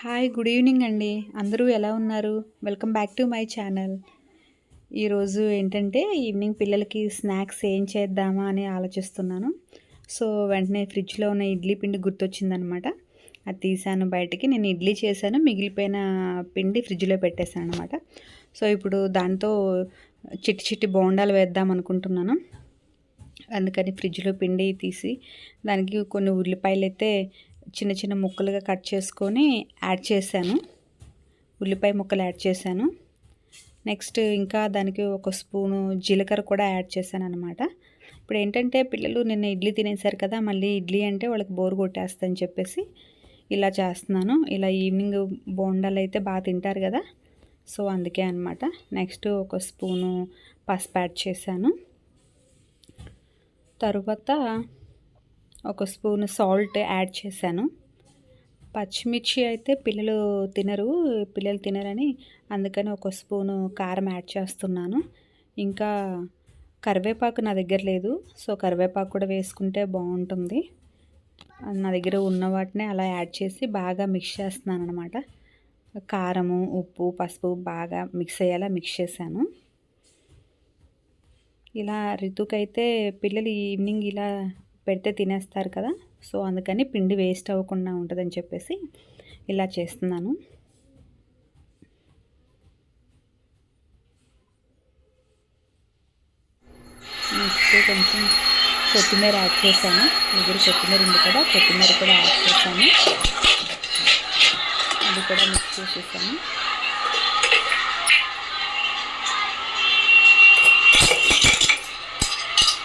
Hi good evening అండి. అందరూ ఎలా ఉన్నారు? Welcome back to my channel. ఈరోజు ఏంటంటే ఈవినింగ్ పిల్లలకి స్నాక్స్ ఏం చేద్దామా అని ఆలోచిస్తున్నాను. సో వెంటనే ఫ్రిడ్జ్లో ఉన్న ఇడ్లీ పిండి గుర్తొచ్చిందనమాట. అది తీసాను బయటికి. నేను ఇడ్లీ చేశాను, మిగిలిపోయిన పిండి ఫ్రిడ్జ్లో పెట్టేశాను అనమాట. సో ఇప్పుడు దాంతో చిట్టి చిట్టి బోండాలు వేద్దాం అనుకుంటున్నాను. అందుకని ఫ్రిడ్జ్లో పిండి తీసి దానికి కొన్ని ఉల్లిపాయలు అయితే చిన్న చిన్న ముక్కలుగా కట్ చేసుకొని యాడ్ చేశాను. ఉల్లిపాయ ముక్కలు యాడ్ చేశాను. నెక్స్ట్ ఇంకా దానికి ఒక స్పూను జీలకర్ర కూడా యాడ్ చేశాను అనమాట. ఇప్పుడు ఏంటంటే పిల్లలు నిన్న ఇడ్లీ తినేశారు కదా, మళ్ళీ ఇడ్లీ అంటే వాళ్ళకి బోర్ కొట్టేస్తుందని చెప్పేసి ఇలా చేస్తున్నాను. ఇలా ఈవినింగ్ బోండాలు అయితే బాగా తింటారు కదా, సో అందుకే అనమాట. నెక్స్ట్ ఒక స్పూను పసుపు యాడ్ చేశాను. తరువాత ఒక స్పూన్ సాల్ట్ యాడ్ చేశాను. పచ్చిమిర్చి అయితే పిల్లలు తినరని అందుకని ఒక స్పూను కారం యాడ్ చేస్తున్నాను. ఇంకా కరివేపాకు నా దగ్గర లేదు, సో కరివేపాకు కూడా వేసుకుంటే బాగుంటుంది. నా దగ్గర ఉన్న వాటిని అలా యాడ్ చేసి బాగా మిక్స్ చేస్తున్నాను అనమాట. కారము, ఉప్పు, పసుపు బాగా మిక్స్ అయ్యేలా మిక్స్ చేశాను. ఇలా రితుకైతే పిల్లలు ఈవినింగ్ ఇలా పెడితే తినేస్తారు కదా, సో అందుకని పిండి వేస్ట్ అవ్వకుండా ఉంటుందని చెప్పేసి ఇలా చేస్తున్నాను. నెక్స్ట్ కొంచెం కొత్తిమీర యాడ్ చేశాను. దగ్గర కొత్తిమీర ఉంది కదా, కొత్తిమీర కూడా యాడ్ చేశాను. అది కూడా మిక్స్ చేసేసాను.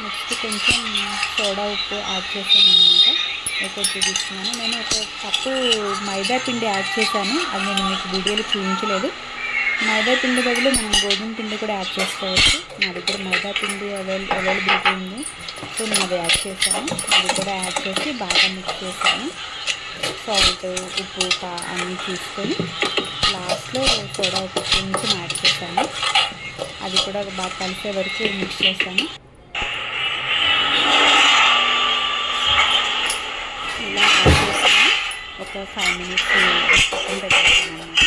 నెక్స్ట్ కొంచెం సోడా ఉప్పు యాడ్ చేశాను అనమాట. ఒకటి చూపిస్తున్నాను. నేను ఒక కప్పు మైదా పిండి యాడ్ చేశాను. అది నేను మీకు వీడియోలో చూపించలేదు. మైదా పిండి బదులు మనం గోధుమ పిండి కూడా యాడ్ చేసుకోవచ్చు. నా దగ్గర మైదా పిండి అవైలబిలిటీ ఉంది, సో నేను అది యాడ్ చేశాను. అది కూడా యాడ్ చేసి బాగా మిక్స్ చేశాను. సాల్ట్, ఉప్పు, అన్నీ తీసుకొని లాస్ట్లో సోడా ఉప్పు కొంచెం యాడ్ చేశాను. అది కూడా బాగా కలిసే వరకు మిక్స్ చేశాను. ఇలా యాడ్ చేసాను. ఒక 5 minutes పెట్టేసాను అన్నమాట.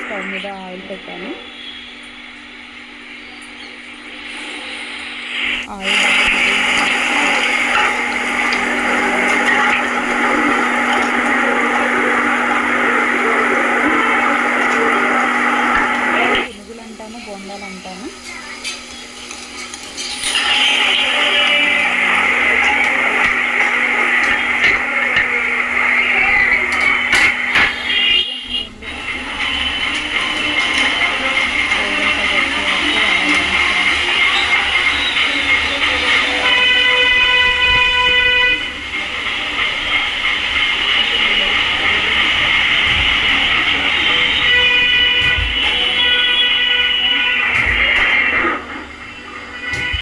స్టవ్ మీద ఆయిల్ పెట్టాను. ఆయిల్ బాగా